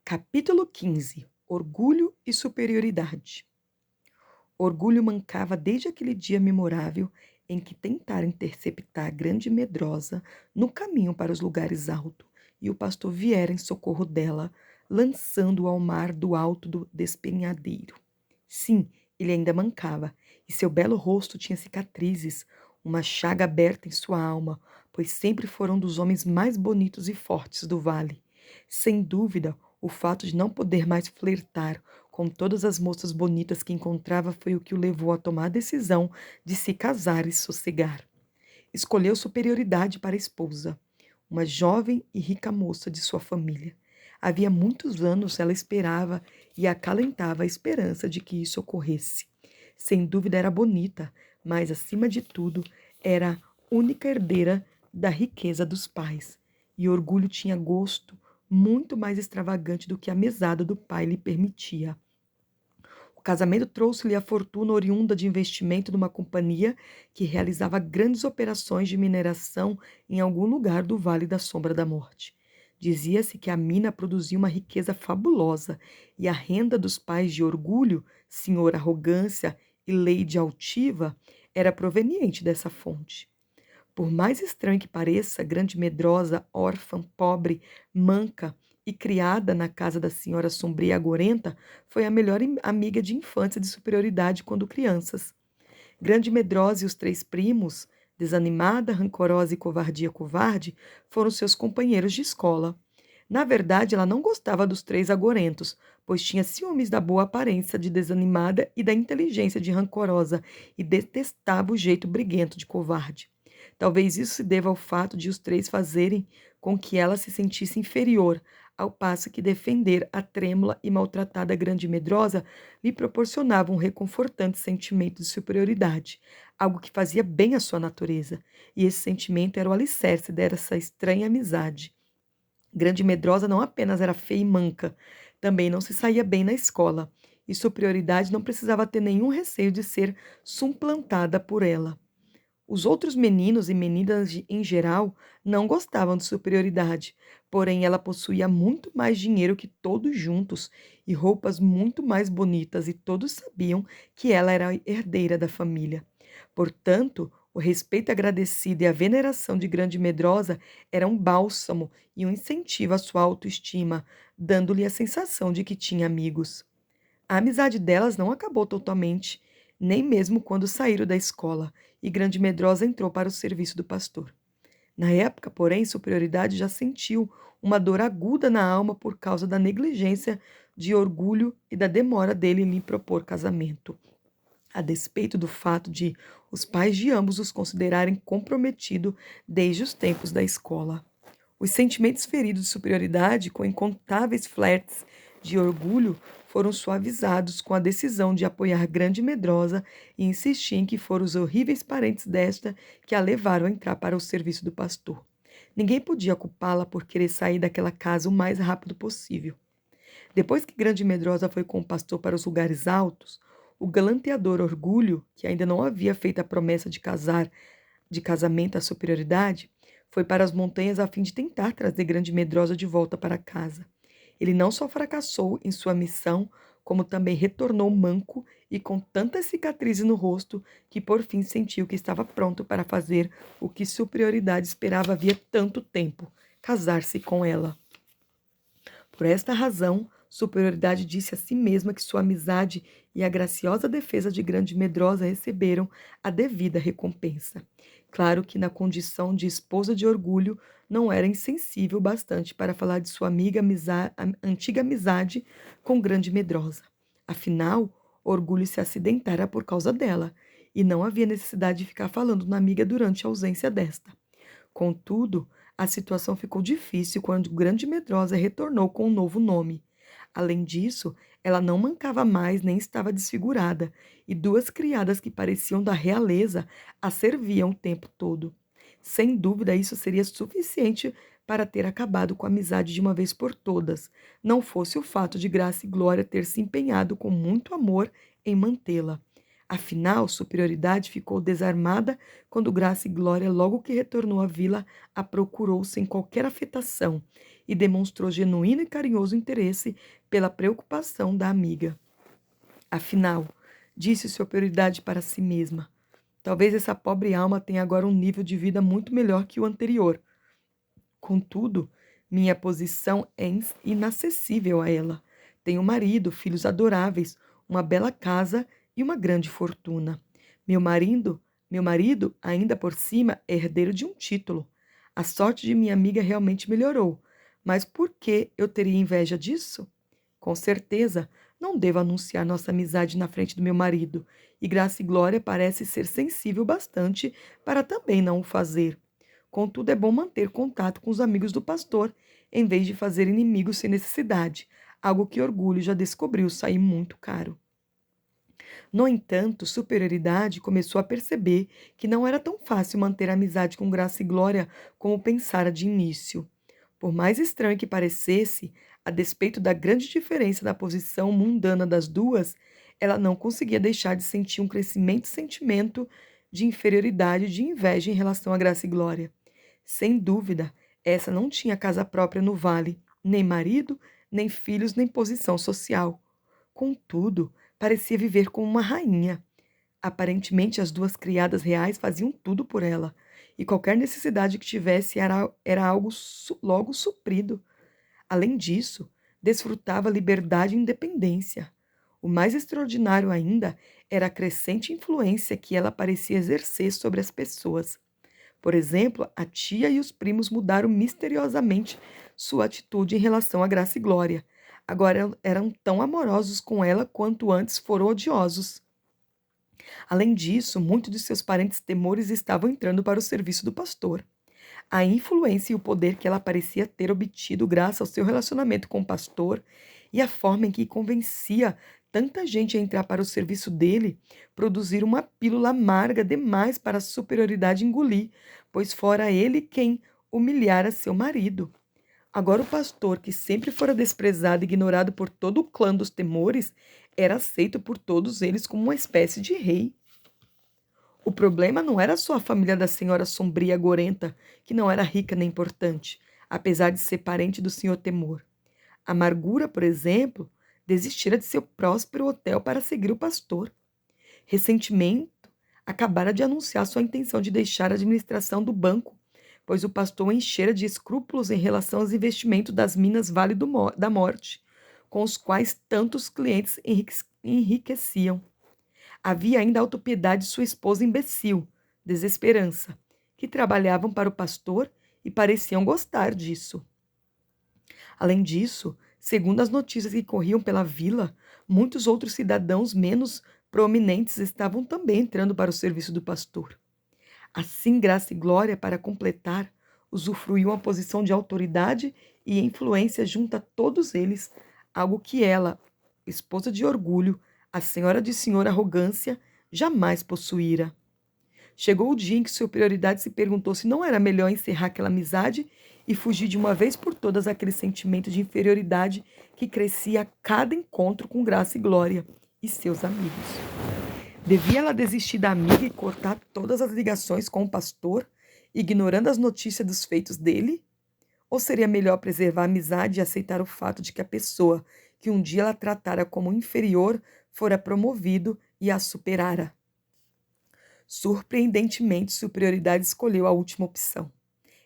Capítulo 15. Orgulho e superioridade. Orgulho mancava desde aquele dia memorável em que tentara interceptar a grande medrosa no caminho para os lugares altos, e o pastor viera em socorro dela, lançando-o ao mar do alto do despenhadeiro. Sim, ele ainda mancava, e seu belo rosto tinha cicatrizes, uma chaga aberta em sua alma, pois sempre foram um dos homens mais bonitos e fortes do vale. Sem dúvida, o fato de não poder mais flertar com todas as moças bonitas que encontrava foi o que o levou a tomar a decisão de se casar e sossegar. Escolheu superioridade para a esposa, uma jovem e rica moça de sua família. Havia muitos anos ela esperava e acalentava a esperança de que isso ocorresse. Sem dúvida era bonita, mas, acima de tudo, era a única herdeira da riqueza dos pais. E Orgulho tinha gosto muito mais extravagante do que a mesada do pai lhe permitia. O casamento trouxe-lhe a fortuna oriunda de investimento numa companhia que realizava grandes operações de mineração em algum lugar do Vale da Sombra da Morte. Dizia-se que a mina produzia uma riqueza fabulosa e a renda dos pais de Orgulho, senhor Arrogância e Lady Altiva, era proveniente dessa fonte. Por mais estranho que pareça, grande medrosa, órfã, pobre, manca e criada na casa da senhora sombria e agorenta, foi a melhor amiga de infância de superioridade quando crianças. Grande medrosa e os três primos, desanimada, rancorosa e covardia covarde, foram seus companheiros de escola. Na verdade, ela não gostava dos três agorentos, pois tinha ciúmes da boa aparência de desanimada e da inteligência de rancorosa, e detestava o jeito briguento de covarde. Talvez isso se deva ao fato de os três fazerem com que ela se sentisse inferior, ao passo que defender a trêmula e maltratada grande medrosa lhe proporcionava um reconfortante sentimento de superioridade, algo que fazia bem à sua natureza, e esse sentimento era o alicerce dessa estranha amizade. Grande medrosa não apenas era feia e manca, também não se saía bem na escola, e superioridade não precisava ter nenhum receio de ser suplantada por ela. Os outros meninos e meninas em geral não gostavam de superioridade, porém ela possuía muito mais dinheiro que todos juntos e roupas muito mais bonitas, e todos sabiam que ela era a herdeira da família. Portanto, o respeito agradecido e a veneração de Grande Medrosa era um bálsamo e um incentivo à sua autoestima, dando-lhe a sensação de que tinha amigos. A amizade delas não acabou totalmente, nem mesmo quando saíram da escola, e Grande Medrosa entrou para o serviço do pastor. Na época, porém, Superioridade já sentiu uma dor aguda na alma por causa da negligência de Orgulho e da demora dele em lhe propor casamento, a despeito do fato de os pais de ambos os considerarem comprometido desde os tempos da escola. Os sentimentos feridos de superioridade, com incontáveis flertes de orgulho, foram suavizados com a decisão de apoiar Grande Medrosa e insistir em que foram os horríveis parentes desta que a levaram a entrar para o serviço do pastor. Ninguém podia culpá-la por querer sair daquela casa o mais rápido possível. Depois que Grande Medrosa foi com o pastor para os lugares altos, o galanteador Orgulho, que ainda não havia feito a promessa de casamento à superioridade, foi para as montanhas a fim de tentar trazer Grande Medrosa de volta para casa. Ele não só fracassou em sua missão, como também retornou manco e com tantas cicatrizes no rosto que por fim sentiu que estava pronto para fazer o que superioridade esperava havia tanto tempo: casar-se com ela. Por esta razão, Superioridade disse a si mesma que sua amizade e a graciosa defesa de Grande Medrosa receberam a devida recompensa. Claro que, na condição de esposa de Orgulho, não era insensível bastante para falar de sua antiga amizade com Grande Medrosa. Afinal, Orgulho se acidentara por causa dela, e não havia necessidade de ficar falando na amiga durante a ausência desta. Contudo, a situação ficou difícil quando Grande Medrosa retornou com um novo nome. Além disso, ela não mancava mais nem estava desfigurada, e duas criadas que pareciam da realeza a serviam o tempo todo. Sem dúvida, isso seria suficiente para ter acabado com a amizade de uma vez por todas, não fosse o fato de Graça e Glória ter se empenhado com muito amor em mantê-la. Afinal, Superioridade ficou desarmada quando Graça e Glória, logo que retornou à vila, a procurou sem qualquer afetação, e demonstrou genuíno e carinhoso interesse pela preocupação da amiga. Afinal, disse superioridade para si mesma, talvez essa pobre alma tenha agora um nível de vida muito melhor que o anterior. Contudo, minha posição é inacessível a ela. Tenho marido, filhos adoráveis, uma bela casa e uma grande fortuna. Meu marido, ainda por cima, é herdeiro de um título. A sorte de minha amiga realmente melhorou. Mas por que eu teria inveja disso? Com certeza, não devo anunciar nossa amizade na frente do meu marido, e Graça e Glória parece ser sensível bastante para também não o fazer. Contudo, é bom manter contato com os amigos do pastor, em vez de fazer inimigos sem necessidade, algo que Orgulho já descobriu sair muito caro. No entanto, Superioridade começou a perceber que não era tão fácil manter a amizade com Graça e Glória como pensara de início. Por mais estranho que parecesse, a despeito da grande diferença da posição mundana das duas, ela não conseguia deixar de sentir um crescimento sentimento de inferioridade e de inveja em relação a Graça e Glória. Sem dúvida, essa não tinha casa própria no vale, nem marido, nem filhos, nem posição social. Contudo, parecia viver como uma rainha. Aparentemente, as duas criadas reais faziam tudo por ela, e qualquer necessidade que tivesse era algo logo suprido. Além disso, desfrutava liberdade e independência. O mais extraordinário ainda era a crescente influência que ela parecia exercer sobre as pessoas. Por exemplo, a tia e os primos mudaram misteriosamente sua atitude em relação a Graça e Glória. Agora eram tão amorosos com ela quanto antes foram odiosos. Além disso, muitos de seus parentes temores estavam entrando para o serviço do pastor. A influência e o poder que ela parecia ter obtido graças ao seu relacionamento com o pastor e a forma em que convencia tanta gente a entrar para o serviço dele produziram uma pílula amarga demais para a superioridade engolir, pois fora ele quem humilhara seu marido. Agora o pastor, que sempre fora desprezado e ignorado por todo o clã dos temores, era aceito por todos eles como uma espécie de rei. O problema não era só a família da senhora sombria e gorenta, que não era rica nem importante, apesar de ser parente do senhor Temor. A Amargura, por exemplo, desistira de seu próspero hotel para seguir o pastor. Recentemente, acabara de anunciar sua intenção de deixar a administração do banco, pois o pastor o enchera de escrúpulos em relação aos investimentos das minas Vale da Morte, com os quais tantos clientes enriqueciam. Havia ainda a autopiedade de sua esposa imbecil, Desesperança, que trabalhavam para o pastor e pareciam gostar disso. Além disso, segundo as notícias que corriam pela vila, muitos outros cidadãos menos proeminentes estavam também entrando para o serviço do pastor. Assim, Graça e Glória, para completar, usufruíam a posição de autoridade e influência junto a todos eles, algo que ela, esposa de Orgulho, a senhora de senhor Arrogância, jamais possuíra. Chegou o dia em que Superioridade se perguntou se não era melhor encerrar aquela amizade e fugir de uma vez por todas aquele sentimento de inferioridade que crescia a cada encontro com Graça e Glória e seus amigos. Devia ela desistir da amiga e cortar todas as ligações com o pastor, ignorando as notícias dos feitos dele? Ou seria melhor preservar a amizade e aceitar o fato de que a pessoa que um dia ela tratara como inferior fora promovido e a superara? Surpreendentemente, Superioridade escolheu a última opção.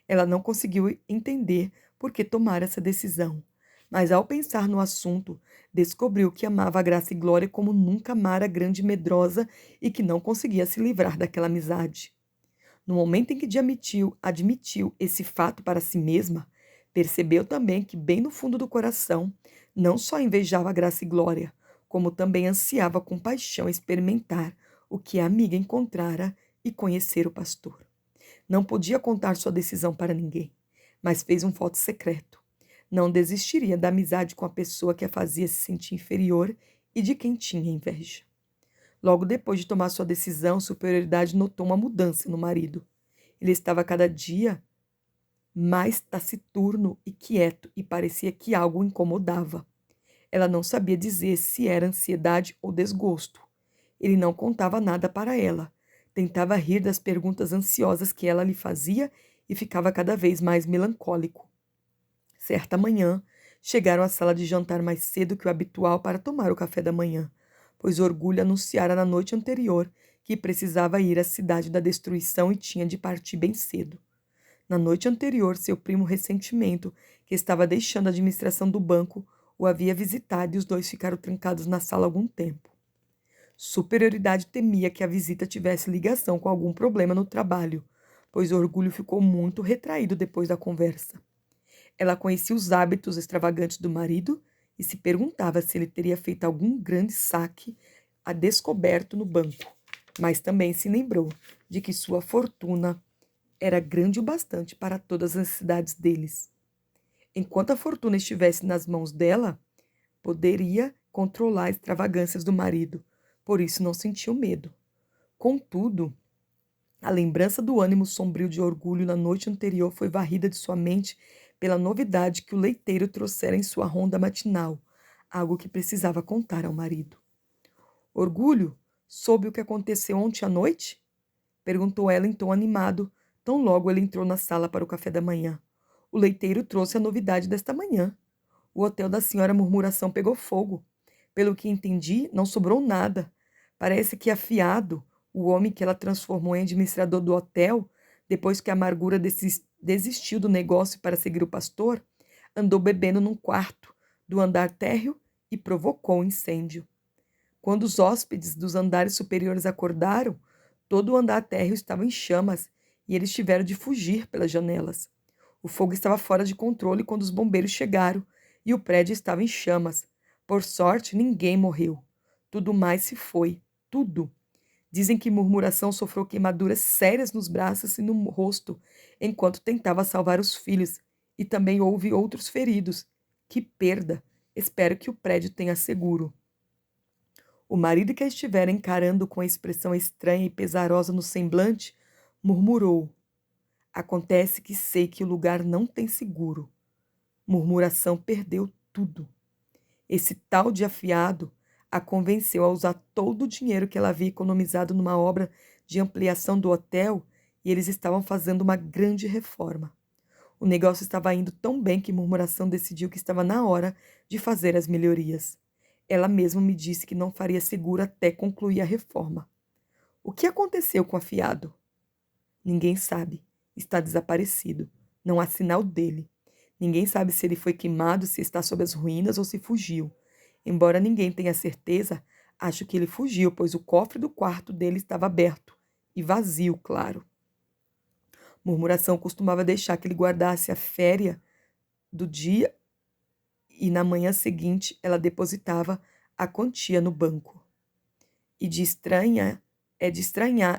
Ela não conseguiu entender por que tomara essa decisão, mas ao pensar no assunto, descobriu que amava a Graça e Glória como nunca amara a grande medrosa e que não conseguia se livrar daquela amizade. No momento em que admitiu esse fato para si mesma, percebeu também que, bem no fundo do coração, não só invejava a Graça e Glória, como também ansiava com paixão experimentar o que a amiga encontrara e conhecer o pastor. Não podia contar sua decisão para ninguém, mas fez um voto secreto. Não desistiria da amizade com a pessoa que a fazia se sentir inferior e de quem tinha inveja. Logo depois de tomar sua decisão, Superioridade notou uma mudança no marido. Ele estava cada dia mais taciturno e quieto e parecia que algo o incomodava. Ela não sabia dizer se era ansiedade ou desgosto. Ele não contava nada para ela. Tentava rir das perguntas ansiosas que ela lhe fazia e ficava cada vez mais melancólico. Certa manhã, chegaram à sala de jantar mais cedo que o habitual para tomar o café da manhã, pois Orgulho anunciara na noite anterior que precisava ir à cidade da destruição e tinha de partir bem cedo. Na noite anterior, seu primo Ressentimento, que estava deixando a administração do banco, o havia visitado e os dois ficaram trancados na sala algum tempo. Superioridade temia que a visita tivesse ligação com algum problema no trabalho, pois Orgulho ficou muito retraído depois da conversa. Ela conhecia os hábitos extravagantes do marido e se perguntava se ele teria feito algum grande saque a descoberto no banco, mas também se lembrou de que sua fortuna era grande o bastante para todas as necessidades deles. Enquanto a fortuna estivesse nas mãos dela, poderia controlar as extravagâncias do marido, por isso não sentiu medo. Contudo, a lembrança do ânimo sombrio de Orgulho na noite anterior foi varrida de sua mente pela novidade que o leiteiro trouxera em sua ronda matinal, algo que precisava contar ao marido. Orgulho, soube o que aconteceu ontem à noite? Perguntou ela em tom animado, tão logo ele entrou na sala para o café da manhã. O leiteiro trouxe a novidade desta manhã. O hotel da senhora Murmuração pegou fogo. Pelo que entendi, não sobrou nada. Parece que Afiado, o homem que ela transformou em administrador do hotel, depois que a Amargura desistiu do negócio para seguir o pastor, andou bebendo num quarto do andar térreo e provocou um incêndio. Quando os hóspedes dos andares superiores acordaram, todo o andar térreo estava em chamas e eles tiveram de fugir pelas janelas. O fogo estava fora de controle quando os bombeiros chegaram e o prédio estava em chamas. Por sorte, ninguém morreu. Tudo mais se foi. Tudo. Dizem que Murmuração sofreu queimaduras sérias nos braços e no rosto enquanto tentava salvar os filhos. E também houve outros feridos. Que perda! Espero que o prédio tenha seguro. O marido, que a estivera encarando com a expressão estranha e pesarosa no semblante, murmurou: Acontece que sei que o lugar não tem seguro. Murmuração perdeu tudo. Esse tal de Afiado a convenceu a usar todo o dinheiro que ela havia economizado numa obra de ampliação do hotel e eles estavam fazendo uma grande reforma. O negócio estava indo tão bem que Murmuração decidiu que estava na hora de fazer as melhorias. Ela mesma me disse que não faria seguro até concluir a reforma. O que aconteceu com o Afiado? Ninguém sabe. Está desaparecido. Não há sinal dele. Ninguém sabe se ele foi queimado, se está sob as ruínas ou se fugiu. Embora ninguém tenha certeza, acho que ele fugiu, pois o cofre do quarto dele estava aberto. E vazio, claro. Murmuração costumava deixar que ele guardasse a féria do dia e na manhã seguinte ela depositava a quantia no banco. E de estranhar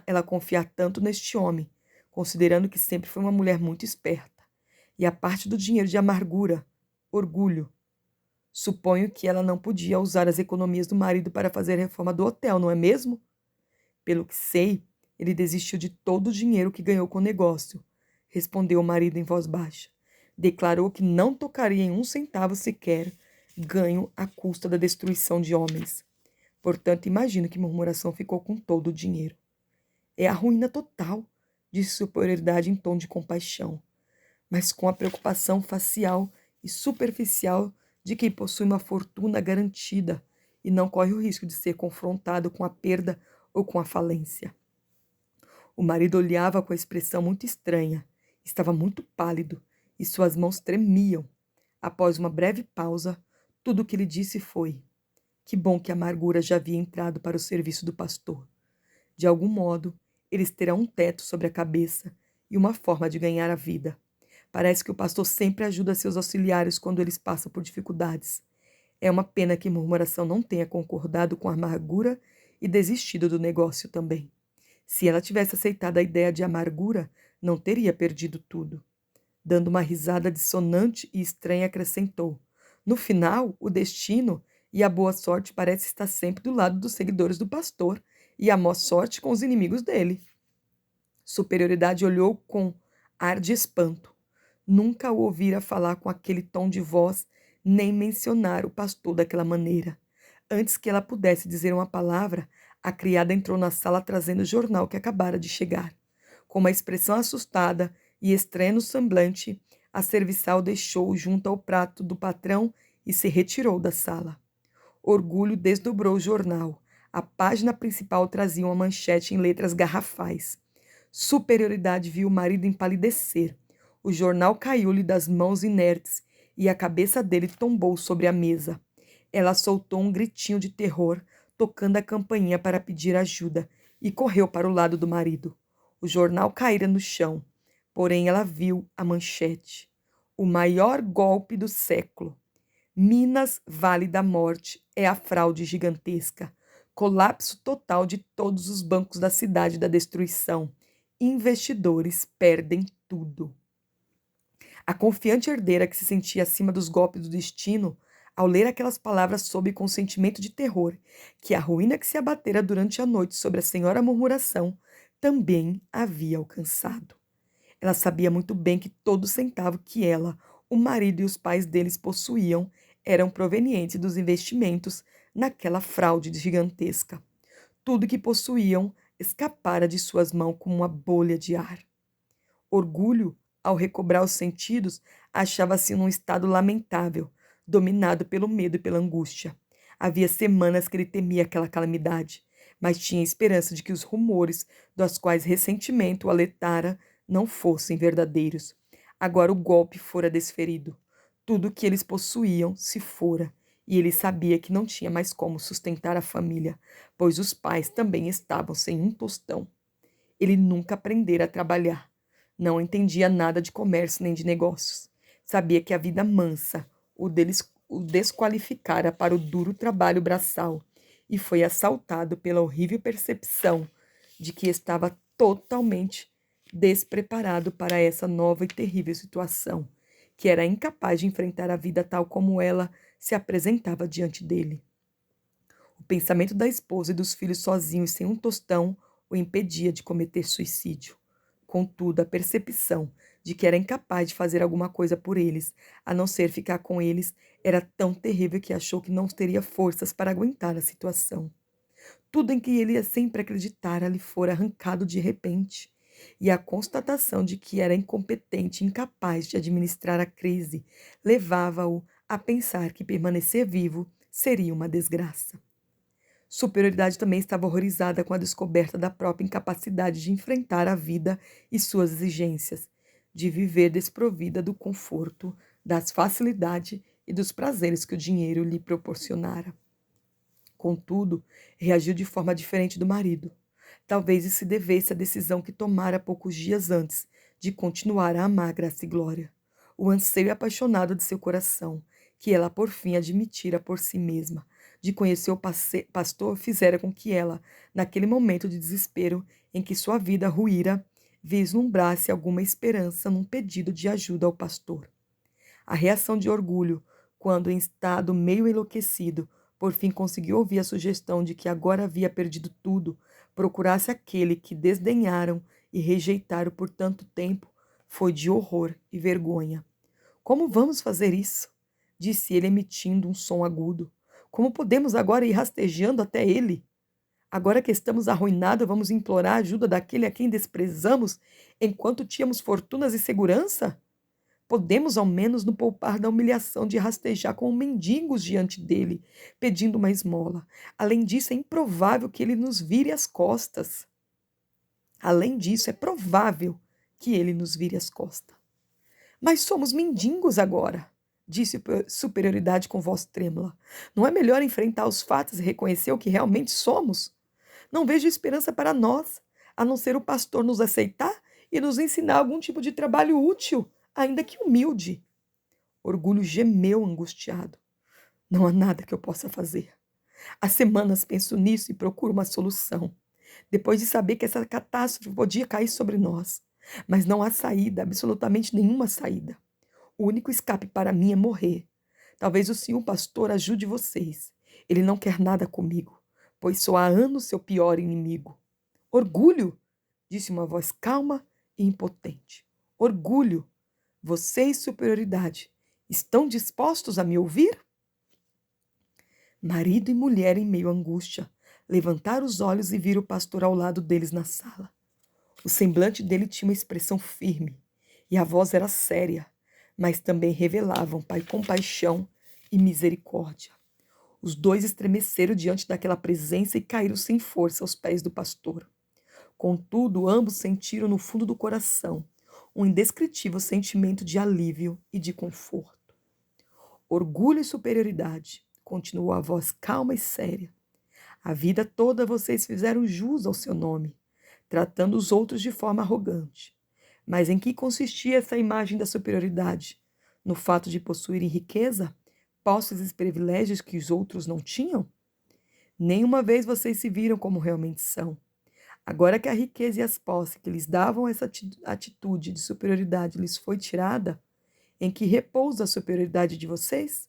ela confiar tanto neste homem, considerando que sempre foi uma mulher muito esperta. E a parte do dinheiro de Amargura, Orgulho. Suponho que ela não podia usar as economias do marido para fazer a reforma do hotel, não é mesmo? Pelo que sei, ele desistiu de todo o dinheiro que ganhou com o negócio, respondeu o marido em voz baixa. Declarou que não tocaria em um centavo sequer, ganho à custa da destruição de homens. Portanto, imagino que Murmuração ficou com todo o dinheiro. É a ruína total, disse Superioridade em tom de compaixão, mas com a preocupação facial e superficial de quem possui uma fortuna garantida e não corre o risco de ser confrontado com a perda ou com a falência. O marido olhava com a expressão muito estranha. Estava muito pálido e suas mãos tremiam. Após uma breve pausa, tudo o que ele disse foi: que bom que a Amargura já havia entrado para o serviço do pastor. De algum modo, eles terão um teto sobre a cabeça e uma forma de ganhar a vida. Parece que o pastor sempre ajuda seus auxiliares quando eles passam por dificuldades. É uma pena que Murmuração não tenha concordado com a Amargura e desistido do negócio também. Se ela tivesse aceitado a ideia de Amargura, não teria perdido tudo. Dando uma risada dissonante e estranha, acrescentou: no final, o destino e a boa sorte parece estar sempre do lado dos seguidores do pastor e a má sorte com os inimigos dele. Superioridade olhou com ar de espanto. Nunca o ouvira falar com aquele tom de voz, nem mencionar o pastor daquela maneira. Antes que ela pudesse dizer uma palavra, a criada entrou na sala trazendo o jornal que acabara de chegar. Com uma expressão assustada e estranha no semblante, A serviçal deixou-o junto ao prato do patrão e se retirou da sala. Orgulho desdobrou o jornal. A página principal trazia uma manchete em letras garrafais. Superioridade viu o marido empalidecer. O jornal caiu-lhe das mãos inertes e a cabeça dele tombou sobre a mesa. Ela soltou um gritinho de terror, tocando a campainha para pedir ajuda, e correu para o lado do marido. O jornal caíra no chão, porém ela viu a manchete. O maior golpe do século. Minas Vale da Morte é a fraude gigantesca. Colapso total de todos os bancos da cidade da destruição. Investidores perdem tudo. A confiante herdeira que se sentia acima dos golpes do destino, ao ler aquelas palavras soube com um sentimento de terror que a ruína que se abatera durante a noite sobre a senhora Murmuração também havia alcançado. Ela sabia muito bem que todo centavo que ela, o marido e os pais deles possuíam eram provenientes dos investimentos naquela fraude gigantesca. Tudo que possuíam escapara de suas mãos como uma bolha de ar. Orgulho, ao recobrar os sentidos, achava-se num estado lamentável, dominado pelo medo e pela angústia. Havia semanas que ele temia aquela calamidade, mas tinha esperança de que os rumores, dos quais recentemente o alertara, não fossem verdadeiros. Agora o golpe fora desferido. Tudo o que eles possuíam se fora, e ele sabia que não tinha mais como sustentar a família, pois os pais também estavam sem um tostão. Ele nunca aprendera a trabalhar. Não entendia nada de comércio nem de negócios. Sabia que a vida mansa o desqualificara para o duro trabalho braçal e foi assaltado pela horrível percepção de que estava totalmente despreparado para essa nova e terrível situação, que era incapaz de enfrentar a vida tal como ela se apresentava diante dele. O pensamento da esposa e dos filhos sozinhos sem um tostão o impedia de cometer suicídio. Contudo, a percepção de que era incapaz de fazer alguma coisa por eles, a não ser ficar com eles, era tão terrível que achou que não teria forças para aguentar a situação. Tudo em que ele sempre acreditara lhe fora arrancado de repente, e a constatação de que era incompetente e incapaz de administrar a crise levava-o a pensar que permanecer vivo seria uma desgraça. Superioridade também estava horrorizada com a descoberta da própria incapacidade de enfrentar a vida e suas exigências, de viver desprovida do conforto, das facilidades e dos prazeres que o dinheiro lhe proporcionara. Contudo, reagiu de forma diferente do marido. Talvez isso se devesse à decisão que tomara poucos dias antes de continuar a amar Graça e Glória. O anseio apaixonado de seu coração, que ela por fim admitira por si mesma, de conhecer o pastor, fizera com que ela, naquele momento de desespero em que sua vida ruíra, vislumbrasse alguma esperança num pedido de ajuda ao pastor. A reação de orgulho, quando em estado meio enlouquecido, por fim conseguiu ouvir a sugestão de que agora havia perdido tudo, procurasse aquele que desdenharam e rejeitaram por tanto tempo, foi de horror e vergonha. Como vamos fazer isso? Disse ele emitindo um som agudo. Como podemos agora ir rastejando até ele? Agora que estamos arruinados, vamos implorar a ajuda daquele a quem desprezamos, enquanto tínhamos fortunas e segurança? Podemos ao menos nos poupar da humilhação de rastejar como mendigos diante dele, pedindo uma esmola. Além disso, é improvável que ele nos vire as costas. Além disso, é provável que ele nos vire as costas. Mas somos mendigos agora, disse Superioridade com voz trêmula. Não é melhor enfrentar os fatos e reconhecer o que realmente somos? Não vejo esperança para nós, a não ser o pastor nos aceitar e nos ensinar algum tipo de trabalho útil, ainda que humilde. Orgulho gemeu angustiado. Não há nada que eu possa fazer. Há semanas penso nisso e procuro uma solução, depois de saber que essa catástrofe podia cair sobre nós. Mas não há saída, absolutamente nenhuma saída. O único escape para mim é morrer. Talvez o senhor pastor ajude vocês. Ele não quer nada comigo, pois sou há anos seu pior inimigo. Orgulho, disse uma voz calma e impotente. Orgulho, você e Superioridade estão dispostos a me ouvir? Marido e mulher, em meio à angústia, levantaram os olhos e viram o pastor ao lado deles na sala. O semblante dele tinha uma expressão firme e a voz era séria. mas também revelavam, Pai, compaixão e misericórdia. Os dois estremeceram diante daquela presença e caíram sem força aos pés do pastor. Contudo, ambos sentiram no fundo do coração um indescritível sentimento de alívio e de conforto. Orgulho e superioridade, continuou a voz calma e séria. A vida toda vocês fizeram jus ao seu nome, tratando os outros de forma arrogante. Mas em que consistia essa imagem da superioridade? No fato de possuírem riqueza, posses e privilégios que os outros não tinham? Nenhuma vez vocês se viram como realmente são. Agora que a riqueza e as posses que lhes davam essa atitude de superioridade lhes foi tirada, em que repousa a superioridade de vocês?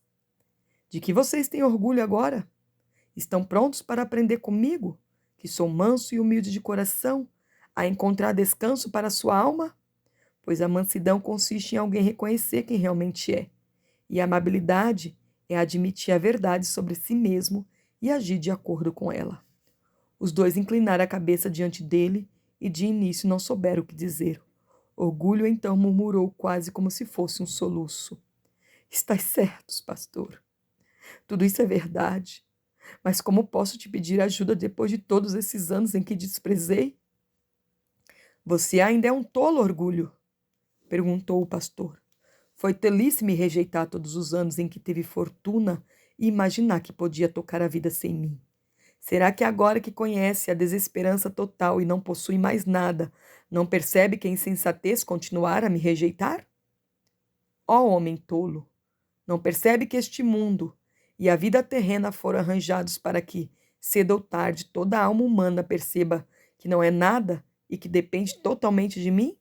De que vocês têm orgulho agora? Estão prontos para aprender comigo, que sou manso e humilde de coração, a encontrar descanso para a sua alma? Pois a mansidão consiste em alguém reconhecer quem realmente é, e a amabilidade é admitir a verdade sobre si mesmo e agir de acordo com ela. Os dois inclinaram a cabeça diante dele e de início não souberam o que dizer. Orgulho então murmurou quase como se fosse um soluço. Estás certos, pastor. Tudo isso é verdade. Mas como posso te pedir ajuda depois de todos esses anos em que desprezei? Você ainda é um tolo, Orgulho? Perguntou o pastor. Foi tolice me rejeitar todos os anos em que teve fortuna e imaginar que podia tocar a vida sem mim. Será que agora que conhece a desesperança total e não possui mais nada, não percebe que é insensatez continuar a me rejeitar? Ó homem tolo, não percebe que este mundo e a vida terrena foram arranjados para que, cedo ou tarde, toda a alma humana perceba que não é nada e que depende totalmente de mim?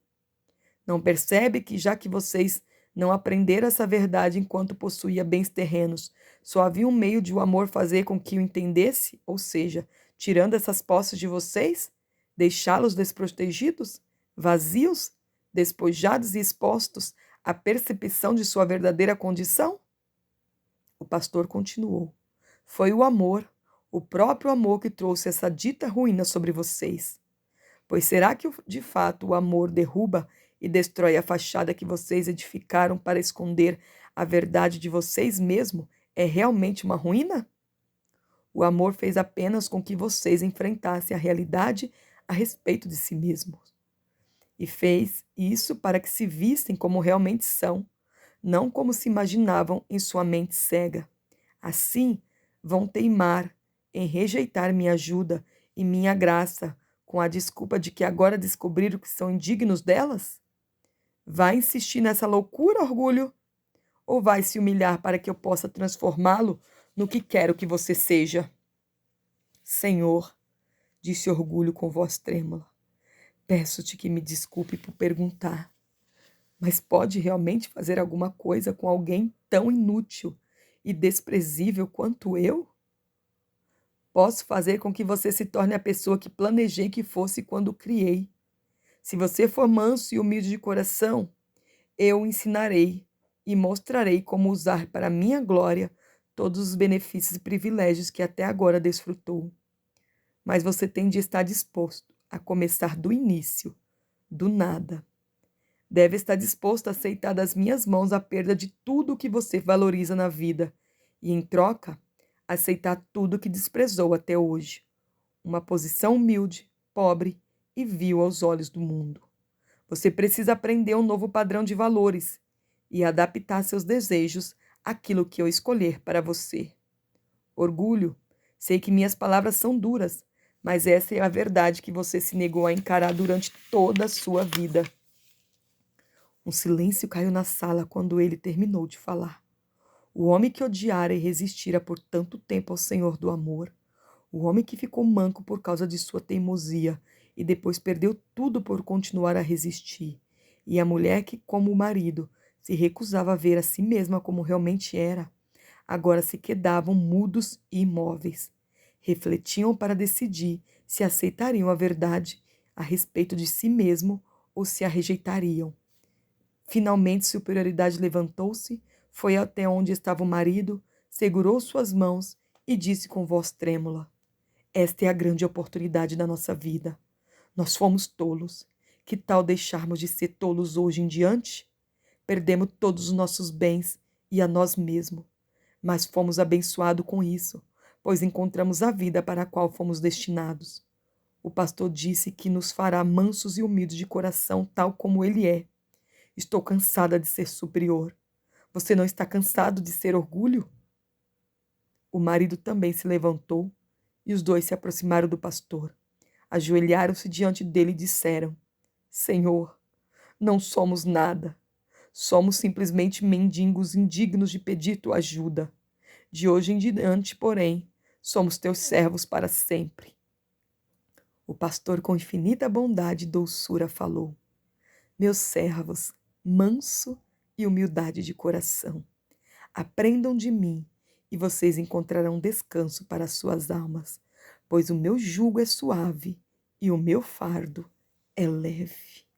Não percebe que, já que vocês não aprenderam essa verdade enquanto possuía bens terrenos, só havia um meio de o amor fazer com que o entendesse, ou seja, tirando essas posses de vocês, deixá-los desprotegidos, vazios, despojados e expostos à percepção de sua verdadeira condição? O pastor continuou. Foi o amor, o próprio amor que trouxe essa dita ruína sobre vocês. Pois será que, de fato, o amor derruba e destrói a fachada que vocês edificaram para esconder a verdade de vocês mesmos é realmente uma ruína? O amor fez apenas com que vocês enfrentassem a realidade a respeito de si mesmos. E fez isso para que se vissem como realmente são, não como se imaginavam em sua mente cega. Assim, vão teimar em rejeitar minha ajuda e minha graça, com a desculpa de que agora descobriram que são indignos delas? Vai insistir nessa loucura, Orgulho? Ou vai se humilhar para que eu possa transformá-lo no que quero que você seja? Senhor, disse Orgulho com voz trêmula, peço-te que me desculpe por perguntar, mas pode realmente fazer alguma coisa com alguém tão inútil e desprezível quanto eu? Posso fazer com que você se torne a pessoa que planejei que fosse quando o criei. Se você for manso e humilde de coração, eu o ensinarei e mostrarei como usar para minha glória todos os benefícios e privilégios que até agora desfrutou. Mas você tem de estar disposto a começar do início, do nada. Deve estar disposto a aceitar das minhas mãos a perda de tudo o que você valoriza na vida e, em troca, aceitar tudo o que desprezou até hoje. Uma posição humilde, pobre e vil aos olhos do mundo. Você precisa aprender um novo padrão de valores e adaptar seus desejos àquilo que eu escolher para você. Orgulho, sei que minhas palavras são duras, mas essa é a verdade que você se negou a encarar durante toda a sua vida. Um silêncio caiu na sala quando ele terminou de falar. O homem que odiara e resistira por tanto tempo ao Senhor do amor, o homem que ficou manco por causa de sua teimosia e depois perdeu tudo por continuar a resistir, e a mulher que, como o marido, se recusava a ver a si mesma como realmente era, agora se quedavam mudos e imóveis. Refletiam para decidir se aceitariam a verdade a respeito de si mesmo ou se a rejeitariam. Finalmente, Superioridade levantou-se, foi até onde estava o marido, segurou suas mãos e disse com voz trêmula: esta é a grande oportunidade da nossa vida. Nós fomos tolos. Que tal deixarmos de ser tolos hoje em diante? perdemos todos os nossos bens e a nós mesmos, mas fomos abençoados com isso, pois encontramos a vida para a qual fomos destinados. O pastor disse que nos fará mansos e humildes de coração, tal como ele é. Estou cansada de ser superior. Você não está cansado de ser orgulho? O marido também se levantou e os dois se aproximaram do pastor. Ajoelharam-se diante dele e disseram: Senhor, não somos nada. Somos simplesmente mendigos indignos de pedir tua ajuda. De hoje em diante, porém, somos teus servos para sempre. O pastor, com infinita bondade e doçura, falou: Meus servos, manso e humildade de coração, aprendam de mim e vocês encontrarão descanso para suas almas, pois o meu jugo é suave e o meu fardo é leve.